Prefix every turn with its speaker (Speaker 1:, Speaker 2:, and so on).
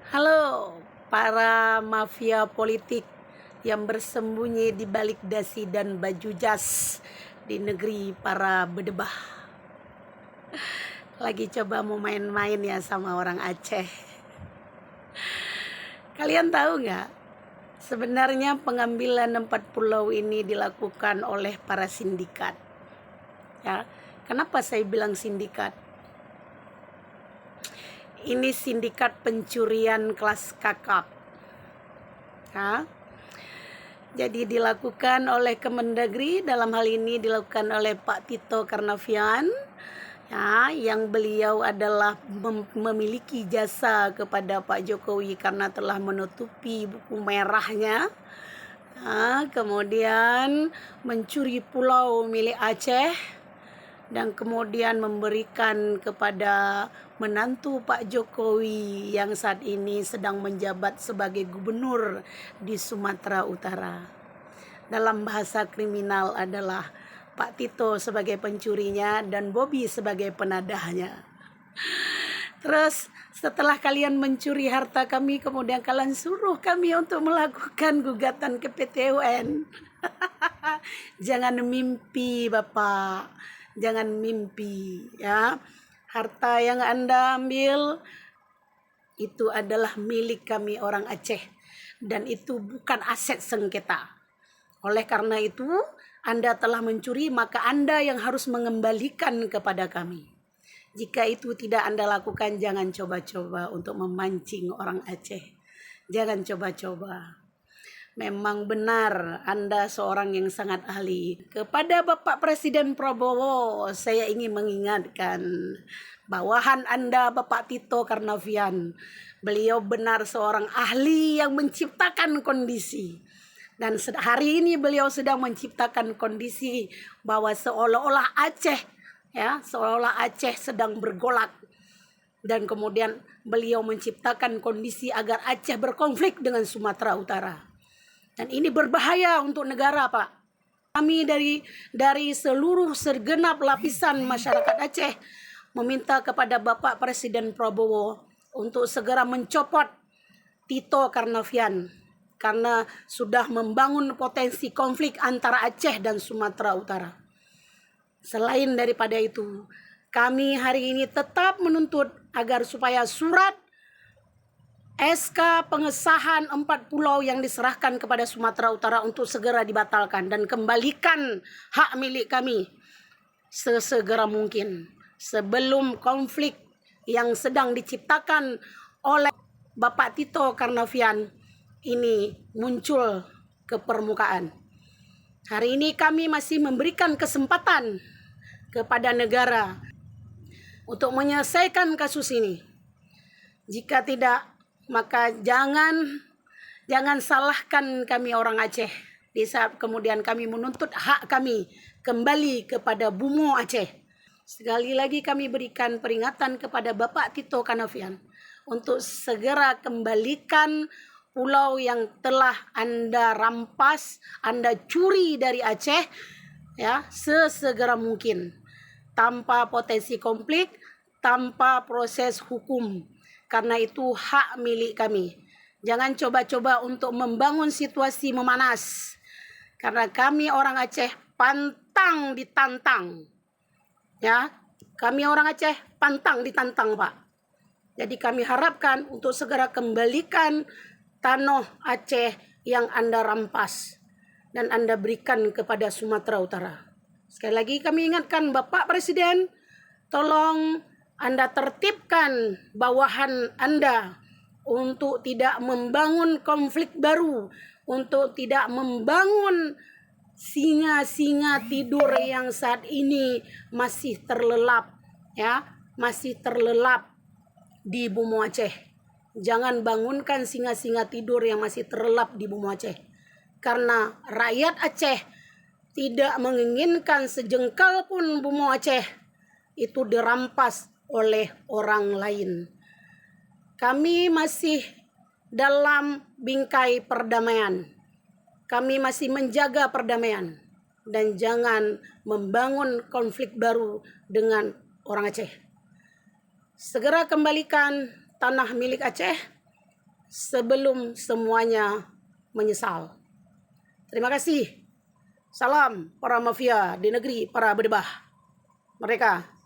Speaker 1: Halo, para mafia politik yang bersembunyi di balik dasi dan baju jas di negeri para bedebah. Lagi coba mau main-main ya sama orang Aceh. Kalian tahu nggak? Sebenarnya pengambilan 4 pulau ini dilakukan oleh para sindikat. Ya, kenapa saya bilang sindikat? Ini sindikat pencurian kelas kakap. Ya. Jadi dilakukan oleh Kemendagri, dalam hal ini dilakukan oleh Pak Tito Karnavian, ya, yang beliau adalah memiliki jasa kepada Pak Jokowi karena telah menutupi buku merahnya. Kemudian mencuri pulau milik Aceh dan kemudian memberikan kepada menantu Pak Jokowi yang saat ini sedang menjabat sebagai gubernur di Sumatera Utara. Dalam bahasa kriminal adalah Pak Tito sebagai pencurinya dan Bobby sebagai penadahnya. Terus setelah kalian mencuri harta kami, kemudian kalian suruh kami untuk melakukan gugatan ke PT UN. Jangan mimpi Bapak, jangan mimpi ya. Harta yang Anda ambil itu adalah milik kami orang Aceh dan itu bukan aset sengketa. Oleh karena itu, Anda telah mencuri, maka Anda yang harus mengembalikan kepada kami. Jika itu tidak Anda lakukan, jangan coba-coba untuk memancing orang Aceh. Jangan coba-coba. Memang benar Anda seorang yang sangat ahli. Kepada Bapak Presiden Prabowo, saya ingin mengingatkan bawahan Anda Bapak Tito Karnavian. Beliau benar seorang ahli yang menciptakan kondisi. Dan hari ini beliau sedang menciptakan kondisi bahwa seolah-olah Aceh seolah-olah Aceh sedang bergolak. Dan kemudian beliau menciptakan kondisi agar Aceh berkonflik dengan Sumatera Utara. Dan ini berbahaya untuk negara, Pak. Kami dari seluruh segenap lapisan masyarakat Aceh meminta kepada Bapak Presiden Prabowo untuk segera mencopot Tito Karnavian karena sudah membangun potensi konflik antara Aceh dan Sumatera Utara. Selain daripada itu, kami hari ini tetap menuntut agar supaya surat SK pengesahan 4 pulau yang diserahkan kepada Sumatera Utara untuk segera dibatalkan dan kembalikan hak milik kami sesegera mungkin sebelum konflik yang sedang diciptakan oleh Bapak Tito Karnavian ini muncul ke permukaan. Hari ini kami masih memberikan kesempatan kepada negara untuk menyelesaikan kasus ini. Jika tidak, maka jangan salahkan kami orang Aceh di saat kemudian kami menuntut hak kami kembali kepada Bumo Aceh. Sekali lagi kami berikan peringatan kepada Bapak Tito Karnavian untuk segera kembalikan pulau yang telah Anda rampas, Anda curi dari Aceh ya, sesegera mungkin tanpa potensi konflik, tanpa proses hukum. Karena itu hak milik kami. Jangan coba-coba untuk membangun situasi memanas. Karena kami orang Aceh pantang ditantang. Ya, kami orang Aceh pantang ditantang, Pak. Jadi kami harapkan untuk segera kembalikan tanah Aceh yang Anda rampas dan Anda berikan kepada Sumatera Utara. Sekali lagi kami ingatkan Bapak Presiden, tolong Anda tertibkan bawahan Anda untuk tidak membangun konflik baru, untuk tidak membangun singa-singa tidur yang saat ini masih terlelap di Bumo Aceh. Jangan bangunkan singa-singa tidur yang masih terlelap di Bumo Aceh. Karena rakyat Aceh tidak menginginkan sejengkal pun Bumo Aceh itu dirampas oleh orang lain. Kami masih dalam bingkai perdamaian. Kami masih menjaga perdamaian. Dan jangan membangun konflik baru dengan orang Aceh. Segera kembalikan tanah milik Aceh sebelum semuanya menyesal. Terima kasih. Salam para mafia di negeri para berdebah. Merdeka.